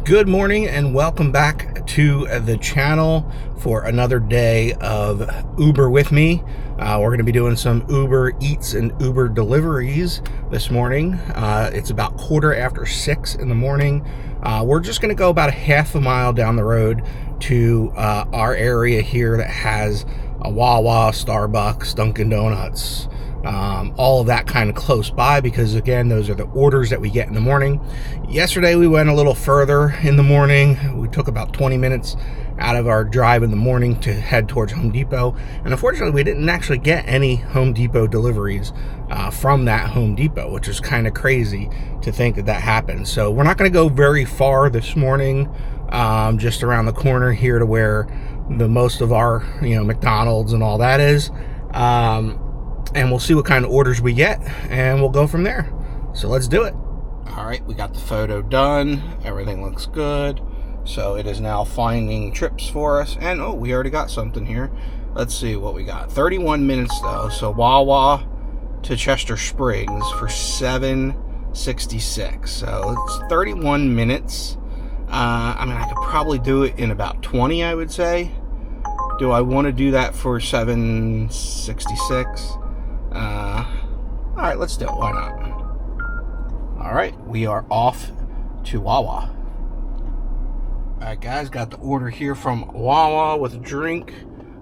Good morning and welcome back to the channel for another day of Uber with me. We're going to be doing some Uber Eats and Uber deliveries this morning. It's about 6:15 in the morning. We're just going to go about a half a mile down the road to our area here that has a Wawa, Starbucks, Dunkin' Donuts, all of that kind of close by, because again, those are the orders that we get in the morning. Yesterday we went a little further in the morning. We took about 20 minutes out of our drive in the morning to head towards Home Depot, and unfortunately we didn't actually get any Home Depot deliveries from that Home Depot, which is kind of crazy to think that happened. So we're not going to go very far this morning, just around the corner here to where the most of our McDonald's and all that is. And we'll see what kind of orders we get, and we'll go from there. So let's do it. All right, we got the photo done. Everything looks good. So it is now finding trips for us. And, oh, we already got something here. Let's see what we got. 31 minutes, though. So Wawa to Chester Springs for $7.66. So it's 31 minutes. I mean, I could probably do it in about 20, I would say. Do I want to do that for $7.66? All right, let's do it. Why not? All right, we are off to Wawa. All right, guys, got the order here from Wawa with a drink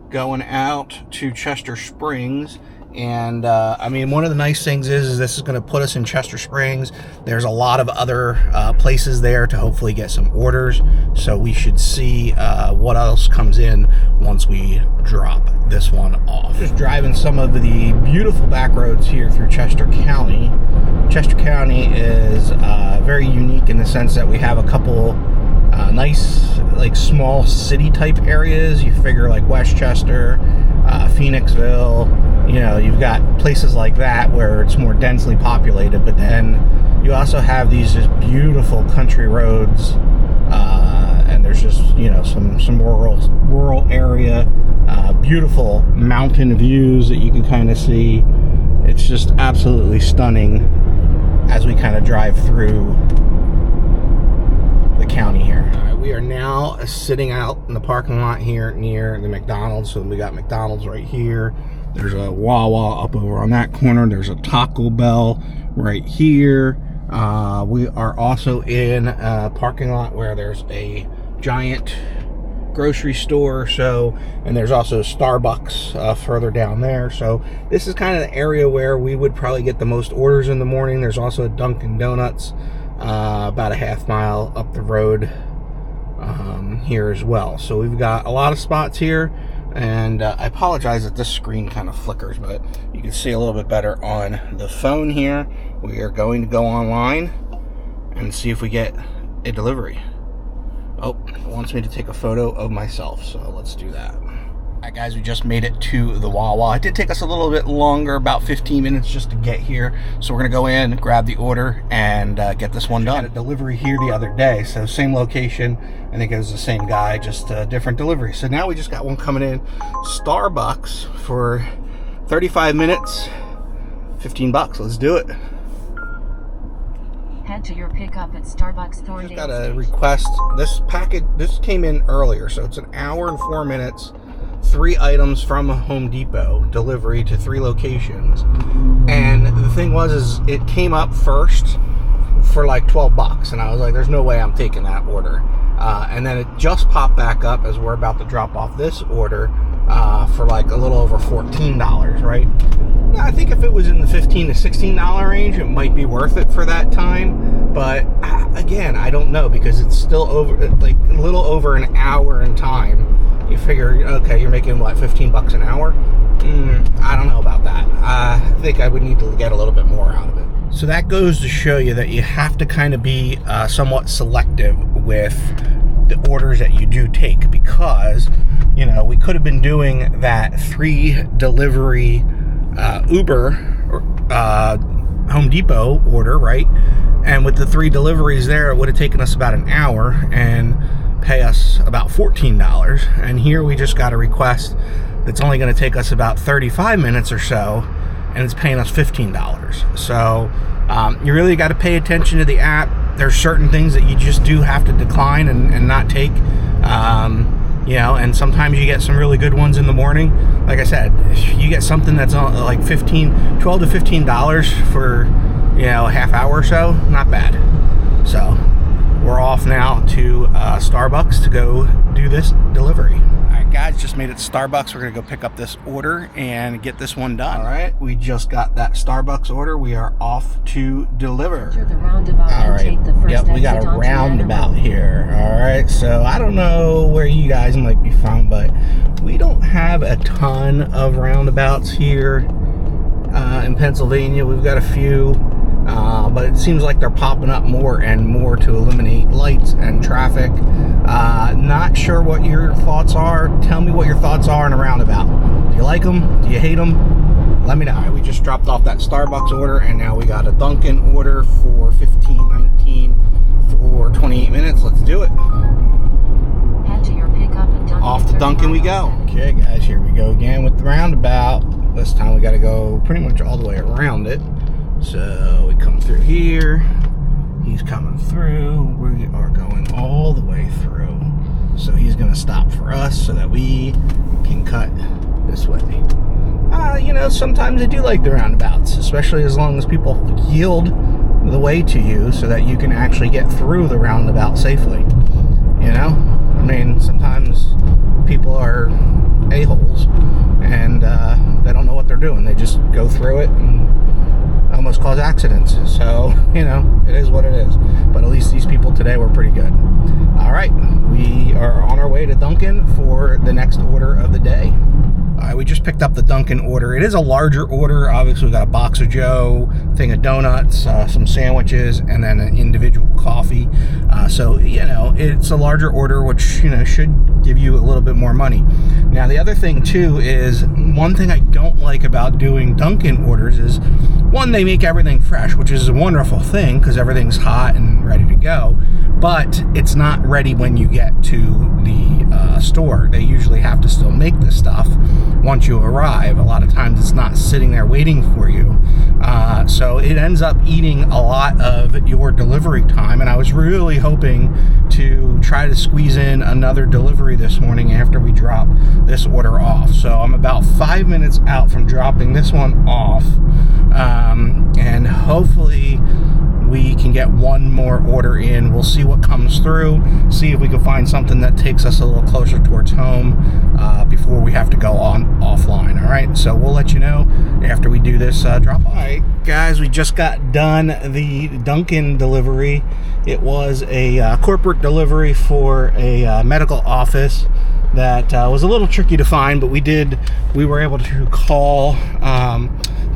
going out to Chester Springs. And I mean, one of the nice things is this is going to put us in Chester Springs. There's a lot of other places there to hopefully get some orders, so we should see what else comes in once we drop this one off. Just driving some of the beautiful back roads here through Chester County. Chester County is very unique in the sense that we have a couple nice, like, small city type areas. You figure like Westchester, Phoenixville, you've got places like that where it's more densely populated, but then you also have these just beautiful country roads, and there's just some rural area, beautiful mountain views that you can kind of see. It's just absolutely stunning as we kind of drive through the county here. All right, we are now sitting out in the parking lot here near the McDonald's. So we got McDonald's right here. There's a Wawa up over on that corner. There's a Taco Bell right here. We are also in a parking lot where there's a giant grocery store. And there's also Starbucks further down there. So this is kind of the area where we would probably get the most orders in the morning. There's also a Dunkin' Donuts about a half mile up the road here as well. So we've got a lot of spots here. And I apologize that this screen kind of flickers, but you can see a little bit better on the phone here. We are going to go online and see if we get a delivery. Oh, it wants me to take a photo of myself, so let's do that. All right, guys, we just made it to the Wawa. It did take us a little bit longer, about 15 minutes just to get here. So we're going to go in, grab the order, and get this one done. I had a delivery here the other day, so same location. I think it was the same guy, just a different delivery. So now we just got one coming in. Starbucks for 35 minutes, $15. Let's do it. Head to your pickup at Starbucks Thorndale. Just got a request. This package, this came in earlier, so it's an hour and 4 minutes. 3 items from Home Depot, delivery to 3 locations. And the thing is it came up first for like $12, and I was like, there's no way I'm taking that order. And then it just popped back up as we're about to drop off this order for like a little over $14, right? Yeah, I think if it was in the $15 to $16 range, it might be worth it for that time. But again, I don't know, because it's still like a little over an hour in time. You figure, okay, you're making what, $15 an hour? I don't know about that. I think I would need to get a little bit more out of it. So that goes to show you that you have to kind of be somewhat selective with the orders that you do take, because we could have been doing that 3 delivery Uber Home Depot order, right? And with the 3 deliveries there, it would have taken us about an hour and pay us about $14. And here we just got a request that's only going to take us about 35 minutes or so, and it's paying us $15. So you really got to pay attention to the app. there's certain things that you just do have to decline and not take. You know, and sometimes you get some really good ones in the morning. Like I said, you get something that's like $12 to $15 for, you know, a half hour or so, not bad. So we're off now to Starbucks to go do this delivery. All right, guys, just made it to Starbucks. We're gonna go pick up this order and get this one done. All right, we just got that Starbucks order. We are off to deliver. Enter the roundabout All right. and take the first Yep, we got a exit onto roundabout Road. here. All right, so I don't know where you guys might be from, but we don't have a ton of roundabouts here in Pennsylvania. We've got a few, but it seems like they're popping up more and more to eliminate lights and traffic. Not sure what your thoughts are. Tell me what your thoughts are on a roundabout. Do you like them? Do you hate them? Let me know. All right, we just dropped off that Starbucks order, and now we got a Dunkin' order for $15.19 for 28 minutes. Let's do it. Head to your pickup at Dunkin'. Off to Dunkin' we go. Okay, guys, here we go again with the roundabout. This time we got to go pretty much all the way around it. So we come through here. He's coming through. We are going all the way through. So he's going to stop for us so that we can cut this way. You know, sometimes I do like the roundabouts, especially as long as people yield the way to you so that you can actually get through the roundabout safely. You know? I mean, sometimes people are a-holes and they don't know what they're doing. They just go through it and almost cause accidents. So, you know, it is what it is. But at least these people today were pretty good. All right, we are on our way to Dunkin' for the next order of the day. All right, we just picked up the Dunkin' order. It is a larger order. Obviously, we got a box of Joe, thing of donuts, some sandwiches, and then an individual coffee. So, you know, it's a larger order, which, you know, should give you a little bit more money. Now, the other thing, too, is one thing I don't like about doing Dunkin' orders is, one, they make everything fresh, which is a wonderful thing because everything's hot and ready to go. But it's not ready when you get to the store. They usually have to still make this stuff once you arrive. A lot of times it's not sitting there waiting for you. So it ends up eating a lot of your delivery time. And I was really hoping to try to squeeze in another delivery this morning after we drop this order off. So I'm about 5 minutes out from dropping this one off. And hopefully we can get one more order in. We'll see what comes through, see if we can find something that takes us a little closer towards home before we have to go on offline. All right, so we'll let you know after we do this drop off. All right, guys, we just got done the Dunkin' delivery. It was a corporate delivery for a medical office that was a little tricky to find, but we were able to call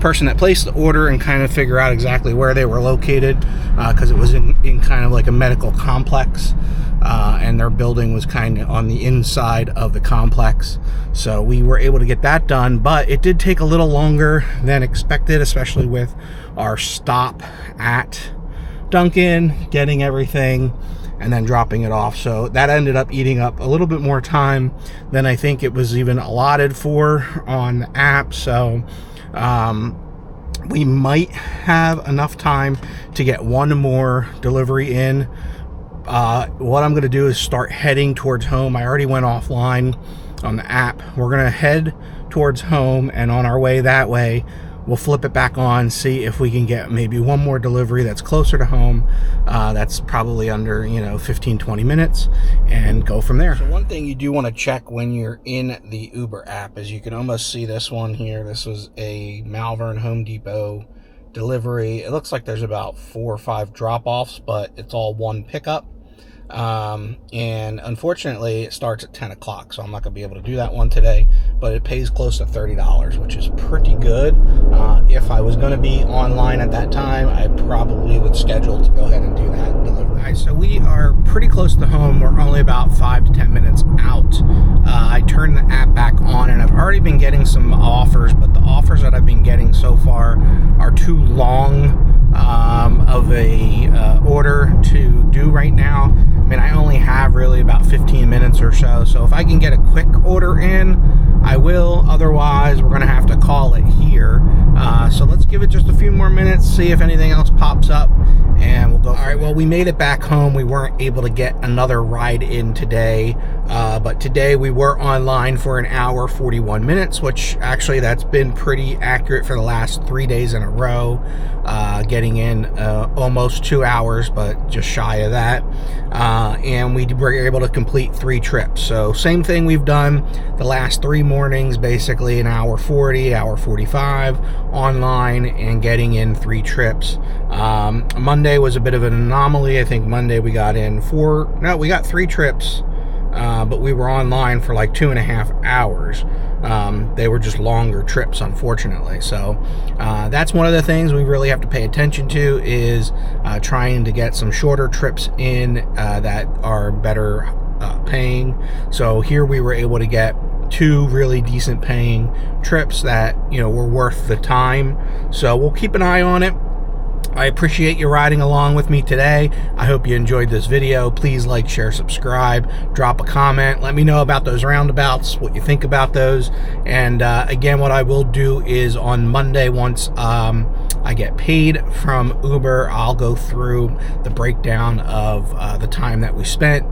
person that placed the order and kind of figure out exactly where they were located, because it was in kind of like a medical complex, and their building was kind of on the inside of the complex. So we were able to get that done, but it did take a little longer than expected, especially with our stop at Dunkin', getting everything and then dropping it off. So that ended up eating up a little bit more time than I think it was even allotted for on the app. So we might have enough time to get one more delivery in. What I'm going to do is start heading towards home. I already went offline on the app. We're going to head towards home, and on our way that way, we'll flip it back on, see if we can get maybe one more delivery that's closer to home. That's probably under, 15-20 minutes, and go from there. So one thing you do want to check when you're in the Uber app is you can almost see this one here. This was a Malvern Home Depot delivery. It looks like there's about 4 or 5 drop-offs, but it's all one pickup. And unfortunately it starts at 10 o'clock, so I'm not gonna be able to do that one today, but it pays close to $30, which is pretty good. If I was going to be online at that time, I probably would schedule to go ahead and do that delivery. All right, so we are pretty close to home. We're only about 5 to 10 minutes out. I turned the app back on, and I've already been getting some offers, but the offers that I've been getting so far are too long of a order to do right now. I mean, I only have really about 15 minutes or so if I can get a quick order in, I will. Otherwise, we're gonna have to call it here. So let's give it just a few more minutes, see if anything else pops up, and we'll go. All right, well, we made it back home. We weren't able to get another ride in today, but today we were online for an hour 41 minutes, which actually that's been pretty accurate for the last 3 days in a row, getting in almost 2 hours, but just shy of that. And we were able to complete 3 trips. So same thing we've done the last 3 mornings, basically an hour 40, hour 45 online, and getting in 3 trips. Monday was a bit of an anomaly. I think Monday we got in we got 3 trips, but we were online for like 2.5 hours. They were just longer trips, unfortunately. So that's one of the things we really have to pay attention to, is trying to get some shorter trips in that are better paying. So here we were able to get 2 really decent paying trips that, you know, were worth the time. So we'll keep an eye on it. I appreciate you riding along with me today. I hope you enjoyed this video. Please like, share, subscribe, drop a comment. Let me know about those roundabouts, what you think about those. And again, what I will do is on Monday, once I get paid from Uber, I'll go through the breakdown of the time that we spent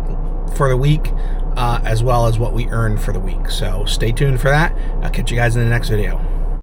for the week, as well as what we earned for the week. So stay tuned for that. I'll catch you guys in the next video.